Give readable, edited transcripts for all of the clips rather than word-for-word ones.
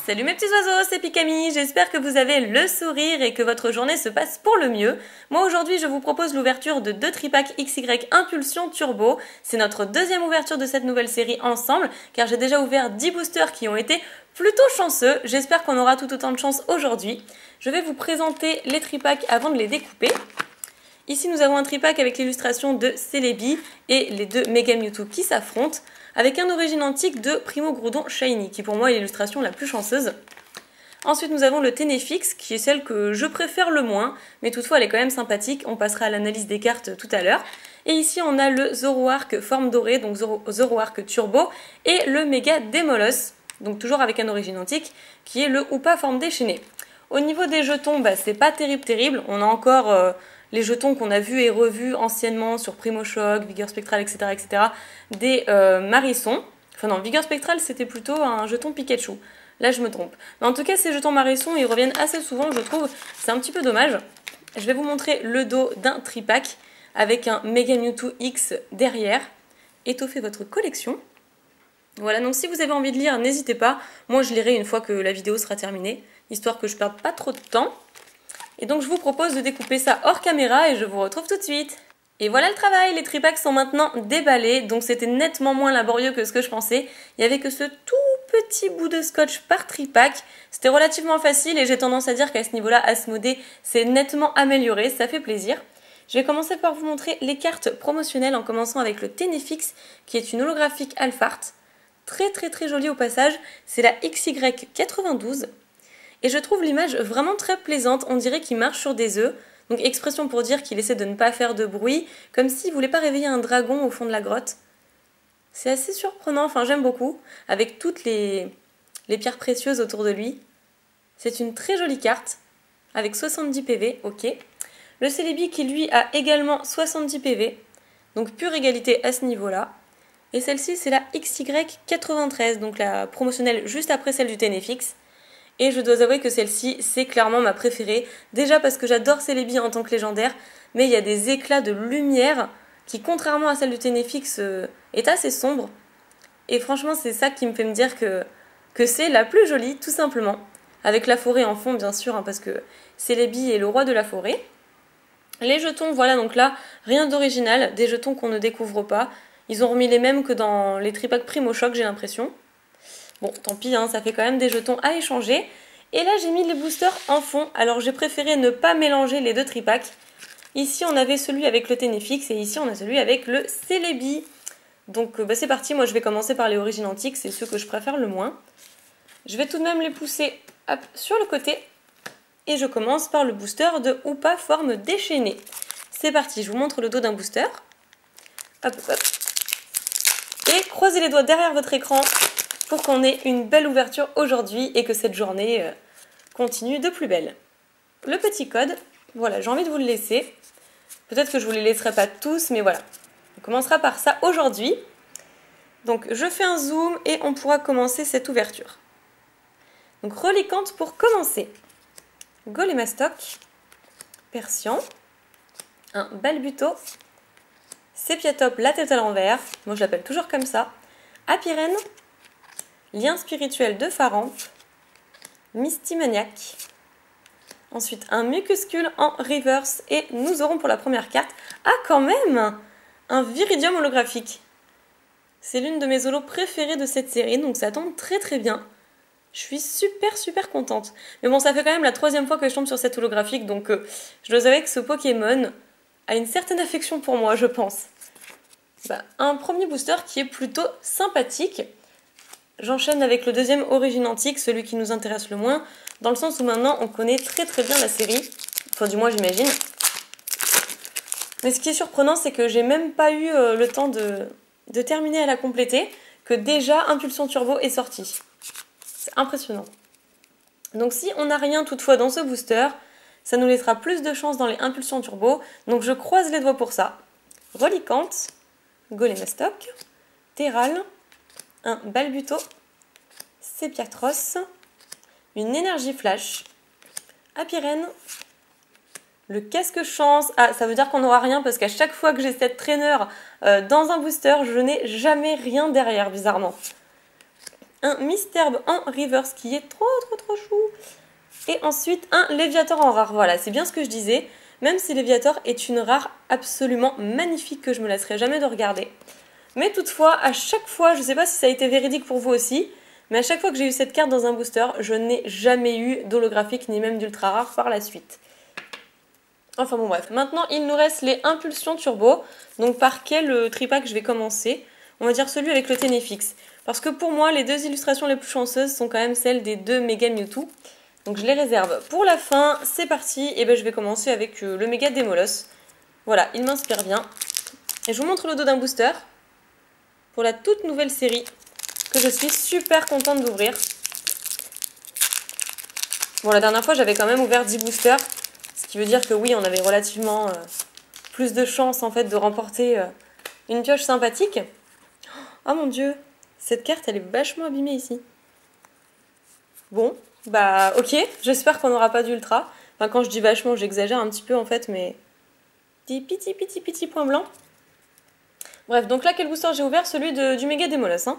Salut mes petits oiseaux, c'est Pikami, j'espère que vous avez le sourire et que votre journée se passe pour le mieux. Moi aujourd'hui je vous propose l'ouverture de 2 tripacks XY Impulsion Turbo. C'est notre deuxième ouverture de cette nouvelle série ensemble, car j'ai déjà ouvert 10 boosters qui ont été plutôt chanceux. J'espère qu'on aura tout autant de chance aujourd'hui. Je vais vous présenter les tripacks avant de les découper. Ici nous avons un tripack avec l'illustration de Celebi et les deux Mega Mewtwo qui s'affrontent, avec un origine antique de Primo Groudon Shiny, qui pour moi est l'illustration la plus chanceuse. Ensuite nous avons le Ténéfix, qui est celle que je préfère le moins, mais toutefois elle est quand même sympathique, on passera à l'analyse des cartes tout à l'heure. Et ici on a le Zoroark forme dorée, donc Zoroark Turbo, et le Mega Démolos, donc toujours avec un origine antique, qui est le Hoopa forme déchaînée. Au niveau des jetons, c'est pas terrible, on a encore les jetons qu'on a vus et revus anciennement sur Primo Shock, Vigueur Spectral, etc. Des Marissons. Enfin non, Vigueur Spectral c'était plutôt un jeton Pikachu. Là je me trompe. Mais en tout cas ces jetons Marissons ils reviennent assez souvent, je trouve. C'est un petit peu dommage. Je vais vous montrer le dos d'un tripack avec un Mega Mewtwo X derrière. Étoffez votre collection. Voilà, donc si vous avez envie de lire, n'hésitez pas. Moi je lirai une fois que la vidéo sera terminée, histoire que je perde pas trop de temps. Et donc je vous propose de découper ça hors caméra et je vous retrouve tout de suite. Et voilà le travail, les tripacks sont maintenant déballés, donc c'était nettement moins laborieux que ce que je pensais. Il n'y avait que ce tout petit bout de scotch par tripack. C'était relativement facile et j'ai tendance à dire qu'à ce niveau-là, Asmodée s'est nettement amélioré, ça fait plaisir. Je vais commencer par vous montrer les cartes promotionnelles en commençant avec le Ténéfix, qui est une holographique Alphart. Très jolie au passage, c'est la XY92. Et je trouve l'image vraiment très plaisante, on dirait qu'il marche sur des œufs. Donc expression pour dire qu'il essaie de ne pas faire de bruit, comme s'il voulait pas réveiller un dragon au fond de la grotte. C'est assez surprenant, enfin j'aime beaucoup, avec toutes les pierres précieuses autour de lui. C'est une très jolie carte, avec 70 PV, ok. Le Celebi qui lui a également 70 PV, donc pure égalité à ce niveau-là. Et celle-ci c'est la XY93, donc la promotionnelle juste après celle du Ténéfix. Et je dois avouer que celle-ci, c'est clairement ma préférée. Déjà parce que j'adore Celebi en tant que légendaire, mais il y a des éclats de lumière qui, contrairement à celle du Ténéfix, est assez sombre. Et franchement, c'est ça qui me fait me dire que c'est la plus jolie, tout simplement. Avec la forêt en fond, bien sûr, parce que Celebi est le roi de la forêt. Les jetons, voilà, donc là, rien d'original, des jetons qu'on ne découvre pas. Ils ont remis les mêmes que dans les tripacks Primo Shock, j'ai l'impression. Bon, tant pis, ça fait quand même des jetons à échanger. Et là, j'ai mis les boosters en fond. Alors, j'ai préféré ne pas mélanger les deux tripacks. Ici, on avait celui avec le Ténéfix et ici, on a celui avec le Celebi. Donc, c'est parti. Moi, je vais commencer par les origines antiques. C'est ceux que je préfère le moins. Je vais tout de même les pousser hop, sur le côté. Et je commence par le booster de Hoopa forme déchaînée. C'est parti. Je vous montre le dos d'un booster. Hop. Et croisez les doigts derrière votre écran pour qu'on ait une belle ouverture aujourd'hui et que cette journée continue de plus belle. Le petit code, voilà, j'ai envie de vous le laisser. Peut-être que je ne vous les laisserai pas tous, mais voilà. On commencera par ça aujourd'hui. Donc je fais un zoom et on pourra commencer cette ouverture. Donc reliquante pour commencer. Golemastok, Persian, un Balbuto, Sepiatop la tête à l'envers, moi je l'appelle toujours comme ça, Apirène, Lien spirituel de Pharamp, Mistimaniac. Ensuite, un Mucuscule en reverse. Et nous aurons pour la première carte, quand même, un Viridium holographique. C'est l'une de mes holos préférées de cette série, donc ça tombe très bien. Je suis super contente. Mais bon, ça fait quand même la 3e fois que je tombe sur cette holographique, donc je dois avouer que ce Pokémon a une certaine affection pour moi, je pense. Un premier booster qui est plutôt sympathique. J'enchaîne avec le deuxième origine antique, celui qui nous intéresse le moins, dans le sens où maintenant on connaît très bien la série, enfin du moins j'imagine. Mais ce qui est surprenant, c'est que j'ai même pas eu le temps de terminer à la compléter, que déjà Impulsion Turbo est sorti. C'est impressionnant. Donc si on n'a rien toutefois dans ce booster, ça nous laissera plus de chance dans les Impulsions Turbo, donc je croise les doigts pour ça. Reliquante, Golemastok, Terral, un Balbuto, Sepiatros, une énergie flash, Apirène, le casque chance. Ça veut dire qu'on n'aura rien parce qu'à chaque fois que j'ai cette traîneur dans un booster, je n'ai jamais rien derrière, bizarrement. un Misterbe en reverse qui est trop chou. Et ensuite un Léviator en rare. Voilà, c'est bien ce que je disais. Même si Léviator est une rare absolument magnifique que je me lasserai jamais de regarder. Mais toutefois, à chaque fois, je sais pas si ça a été véridique pour vous aussi, mais à chaque fois que j'ai eu cette carte dans un booster, je n'ai jamais eu d'holographique ni même d'ultra rare par la suite. Enfin bon bref, maintenant il nous reste les impulsions turbo. Donc par quel tripack je vais commencer? On va dire celui avec le Ténéfix. Parce que pour moi, les deux illustrations les plus chanceuses sont quand même celles des deux Mega Mewtwo. Donc je les réserve pour la fin. C'est parti, et ben je vais commencer avec le Méga Démolos. Voilà, il m'inspire bien. Et je vous montre le dos d'un booster pour la toute nouvelle série que je suis super contente d'ouvrir. Bon, la dernière fois j'avais quand même ouvert 10 boosters, ce qui veut dire que oui, on avait relativement plus de chances en fait de remporter une pioche sympathique. Oh mon dieu, cette carte elle est vachement abîmée ici. Bon, bah ok, j'espère qu'on n'aura pas d'ultra. Enfin quand je dis vachement, j'exagère un petit peu en fait, mais des petits points blancs. Bref, donc là quel booster j'ai ouvert? Celui du Méga Démolos. Hein.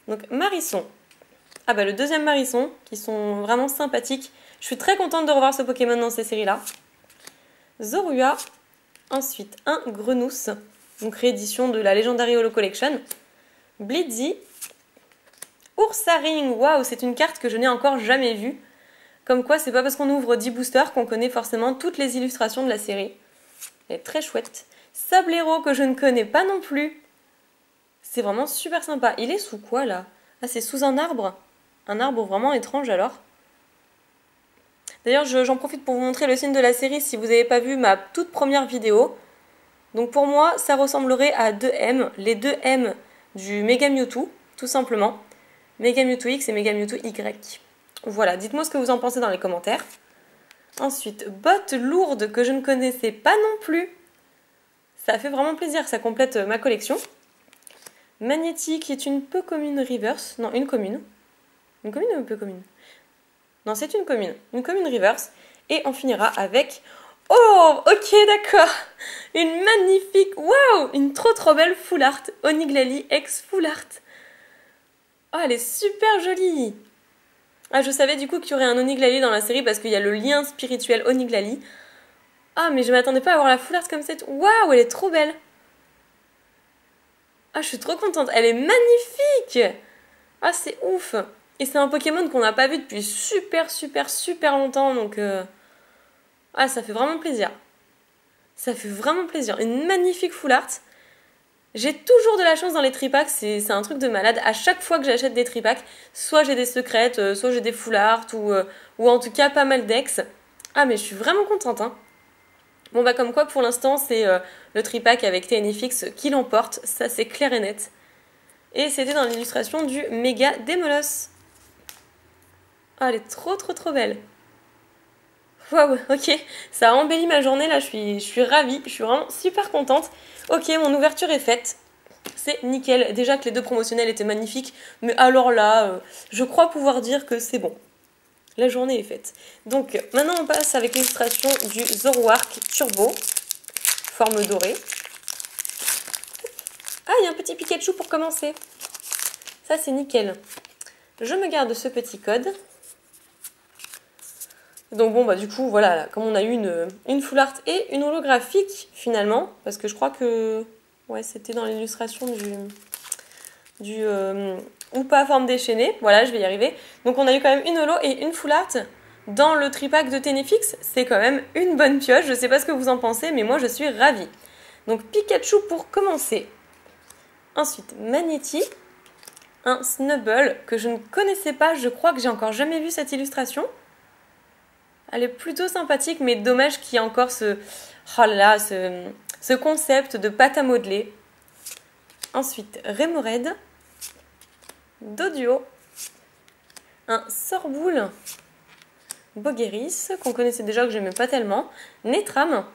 Donc Marisson. Ah bah le deuxième Marisson, qui sont vraiment sympathiques. Je suis très contente de revoir ce Pokémon dans ces séries-là. Zorua. Ensuite un Grenousse, donc réédition de la Legendary Holo Collection. Blitzy. Ursaring, waouh, c'est une carte que je n'ai encore jamais vue. Comme quoi, c'est pas parce qu'on ouvre 10 boosters qu'on connaît forcément toutes les illustrations de la série. Elle est très chouette. Sablero, que je ne connais pas non plus. C'est vraiment super sympa. Il est sous quoi, là? Ah, c'est sous un arbre? Un arbre vraiment étrange, alors. D'ailleurs, j'en profite pour vous montrer le signe de la série si vous n'avez pas vu ma toute première vidéo. Donc pour moi, ça ressemblerait à 2 M, les 2 M du Mega Mewtwo, tout simplement. Mega Mewtwo X et Mega Mewtwo Y. Voilà, dites-moi ce que vous en pensez dans les commentaires. Ensuite, bottes lourdes que je ne connaissais pas non plus. Ça fait vraiment plaisir, ça complète ma collection. Magnétique qui est une peu commune reverse. Non, une commune. Une commune ou une peu commune? Non, c'est une commune. Une commune reverse. Et on finira avec... Oh, ok, d'accord. Une magnifique... Waouh, une trop belle full art. Oniglali ex full art. Oh, elle est super jolie. Ah, je savais du coup qu'il y aurait un Oniglali dans la série parce qu'il y a le lien spirituel Oniglali. Ah, mais je m'attendais pas à avoir la full art comme cette. Waouh, elle est trop belle. Ah, je suis trop contente. Elle est magnifique. Ah, c'est ouf. Et c'est un Pokémon qu'on n'a pas vu depuis super longtemps. Donc, ah, ça fait vraiment plaisir. Ça fait vraiment plaisir. Une magnifique full art. J'ai toujours de la chance dans les tripacks, c'est un truc de malade. À chaque fois que j'achète des tripacks, soit j'ai des secrètes, soit j'ai des full art, ou en tout cas pas mal d'ex. Ah mais je suis vraiment contente. Hein. Bon bah comme quoi pour l'instant c'est le tripack avec TNFX qui l'emporte, ça c'est clair et net. Et c'était dans l'illustration du Méga Démolos. Ah elle est trop belle. Waouh, ok, ça a embelli ma journée là, je suis ravie, je suis vraiment super contente. Ok, mon ouverture est faite, c'est nickel. Déjà que les deux promotionnels étaient magnifiques, mais alors là, je crois pouvoir dire que c'est bon. La journée est faite. Donc maintenant on passe avec l'illustration du Zoroark Turbo, forme dorée. Ah, il y a un petit Pikachu pour commencer. Ça c'est nickel. Je me garde ce petit code. Donc bon bah du coup voilà, là, comme on a eu une full art et une holographique finalement, parce que je crois que ouais c'était dans l'illustration du ou pas forme déchaînée, voilà je vais y arriver. Donc on a eu quand même une holo et une full art dans le tripack de Ténéfix, c'est quand même une bonne pioche, je sais pas ce que vous en pensez mais moi je suis ravie. Donc Pikachu pour commencer. Ensuite Magnéti, un Snubbull que je ne connaissais pas, je crois que j'ai encore jamais vu cette illustration. Elle est plutôt sympathique, mais dommage qu'il y ait encore ce concept de pâte à modeler. Ensuite, Remoraid, Doduo, un Sorboule, Bogeris, qu'on connaissait déjà que j'aimais pas tellement, Netram.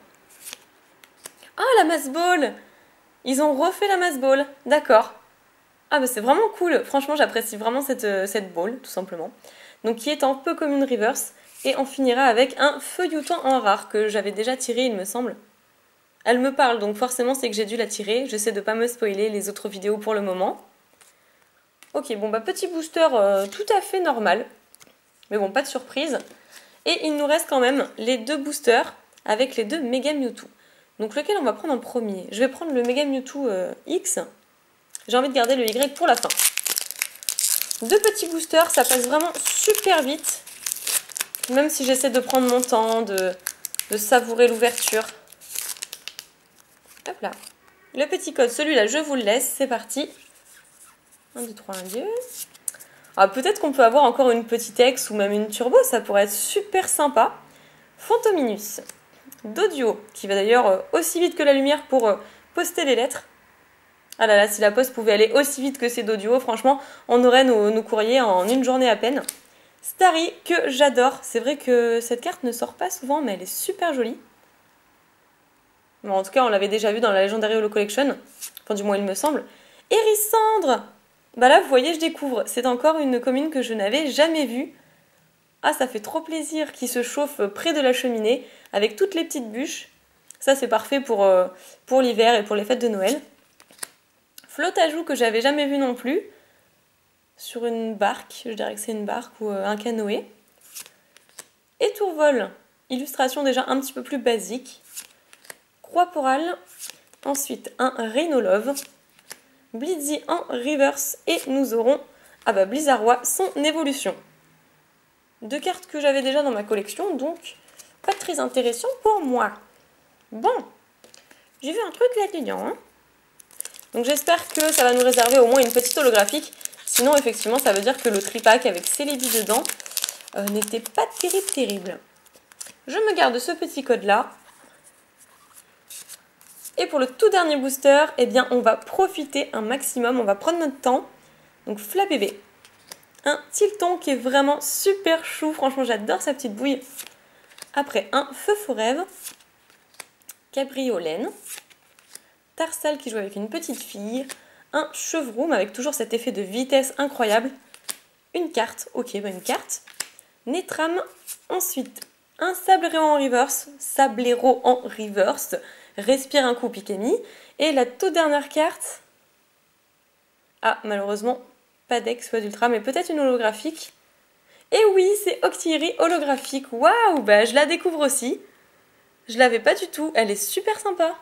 Ah, la Mass Ball! Ils ont refait la Mass Ball, d'accord. Ah bah c'est vraiment cool, franchement j'apprécie vraiment cette ball, tout simplement. Donc qui est en peu commune reverse. Et on finira avec un Feuillouton en rare que j'avais déjà tiré, il me semble. Elle me parle, donc forcément c'est que j'ai dû la tirer. J'essaie de ne pas me spoiler les autres vidéos pour le moment. Ok, bon bah petit booster tout à fait normal. Mais bon, pas de surprise. Et il nous reste quand même les 2 boosters avec les 2 Mega Mewtwo. Donc lequel on va prendre en premier? Je vais prendre le Mega Mewtwo X. J'ai envie de garder le Y pour la fin. 2 petits boosters, ça passe vraiment super vite. Même si j'essaie de prendre mon temps, de savourer l'ouverture. Hop là. Le petit code, celui-là, je vous le laisse. C'est parti. 1, 2, 3, 1, 2. Ah, peut-être qu'on peut avoir encore une petite ex ou même une turbo, ça pourrait être super sympa. Fantominus. Doduo, qui va d'ailleurs aussi vite que la lumière pour poster les lettres. Ah là là, si la poste pouvait aller aussi vite que ces Doduo, franchement, on aurait nos courriers en une journée à peine. Starry, que j'adore. C'est vrai que cette carte ne sort pas souvent, mais elle est super jolie. Bon, en tout cas, on l'avait déjà vu dans la Legendary Holo Collection. Enfin, du moins, il me semble. Hérissandre! Bah là, vous voyez, je découvre. C'est encore une commune que je n'avais jamais vue. Ah, ça fait trop plaisir qu'il se chauffe près de la cheminée, avec toutes les petites bûches. Ça, c'est parfait pour l'hiver et pour les fêtes de Noël. Flotte-à-joue que j'avais jamais vu non plus. Sur une barque, je dirais que c'est une barque ou un canoë. Et Tourvol, illustration déjà un petit peu plus basique. Croix-Porale, ensuite un Rhinolove. Blizzy en reverse et nous aurons Blizzarrois, son évolution. 2 cartes que j'avais déjà dans ma collection, donc pas très intéressant pour moi. Bon, j'ai vu un truc là-dedans. Hein. Donc j'espère que ça va nous réserver au moins une petite holographique. Sinon, effectivement, ça veut dire que le tripack avec Celebi dedans n'était pas terrible. Je me garde ce petit code-là. Et pour le tout dernier booster, eh bien, on va profiter un maximum, on va prendre notre temps. Donc Flabébé, un Tilton qui est vraiment super chou, franchement j'adore sa petite bouille. Après un Feu Forève, Cabriolène, Tarsal qui joue avec une petite fille, un Chevroom avec toujours cet effet de vitesse incroyable, une carte, ok, une carte, Netram, ensuite un Sablero en reverse, Respire un coup Pikemi. Et la toute dernière carte... Ah, malheureusement, pas d'ex, pas d'ultra, mais peut-être une holographique. Et oui, c'est Octillerie holographique. Waouh, bah je la découvre aussi. Je l'avais pas du tout. Elle est super sympa.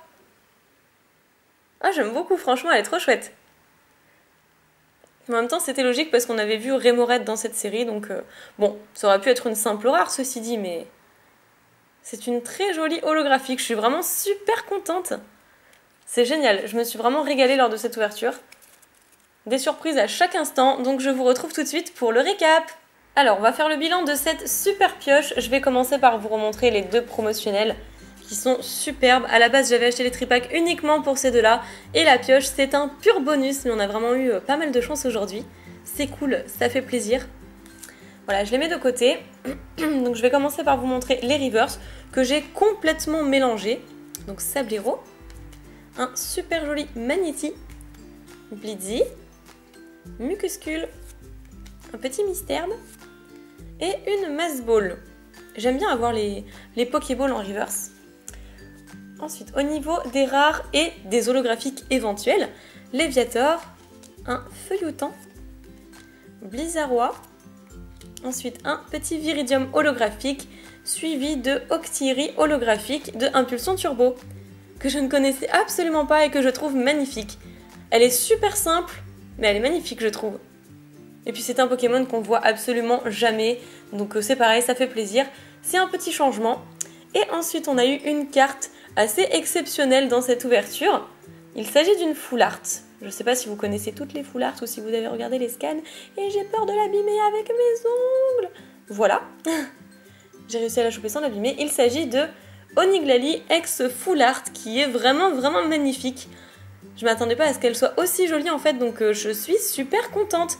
Ah, j'aime beaucoup, franchement, elle est trop chouette. En même temps, c'était logique parce qu'on avait vu Remoraid dans cette série, donc... bon, ça aurait pu être une simple rare, ceci dit, mais... C'est une très jolie holographique, je suis vraiment super contente. C'est génial, je me suis vraiment régalée lors de cette ouverture. Des surprises à chaque instant, donc je vous retrouve tout de suite pour le récap. Alors, on va faire le bilan de cette super pioche. Je vais commencer par vous remontrer les 2 promotionnels qui sont superbes. À la base, j'avais acheté les tripacks uniquement pour ces 2-là. Et la pioche, c'est un pur bonus, mais on a vraiment eu pas mal de chance aujourd'hui. C'est cool, ça fait plaisir. Voilà, je les mets de côté. Donc je vais commencer par vous montrer les reverse que j'ai complètement mélangés. Donc Sablero, un super joli Magnéti, Blizzy, Mucuscule, un petit Mysterne et une Mass Ball. J'aime bien avoir les Pokéballs en reverse. Ensuite, au niveau des rares et des holographiques éventuels, Léviator, un Feuilloutant, Blizzarrois, ensuite un petit Viridium holographique suivi de Octillerie holographique de Impulsion Turbo que je ne connaissais absolument pas et que je trouve magnifique. Elle est super simple mais elle est magnifique je trouve. Et puis c'est un Pokémon qu'on voit absolument jamais donc c'est pareil, ça fait plaisir. C'est un petit changement. Et ensuite on a eu une carte assez exceptionnelle dans cette ouverture. Il s'agit d'une Full Art. Je ne sais pas si vous connaissez toutes les Full Art ou si vous avez regardé les scans. Et j'ai peur de l'abîmer avec mes ongles. Voilà. J'ai réussi à la choper sans l'abîmer. Il s'agit de Oniglali X Full Art qui est vraiment magnifique. Je m'attendais pas à ce qu'elle soit aussi jolie en fait. Donc je suis super contente.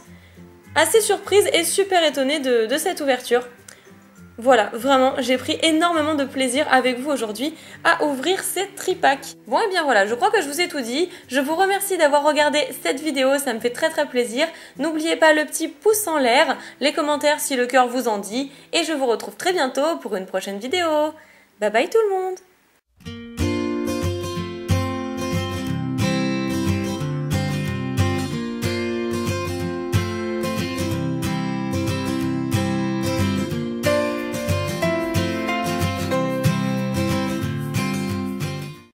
Assez surprise et super étonnée de cette ouverture. Voilà, vraiment, j'ai pris énormément de plaisir avec vous aujourd'hui à ouvrir ces tripacks. Bon et bien voilà, je crois que je vous ai tout dit. Je vous remercie d'avoir regardé cette vidéo, ça me fait très plaisir. N'oubliez pas le petit pouce en l'air, les commentaires si le cœur vous en dit. Et je vous retrouve très bientôt pour une prochaine vidéo. Bye bye tout le monde!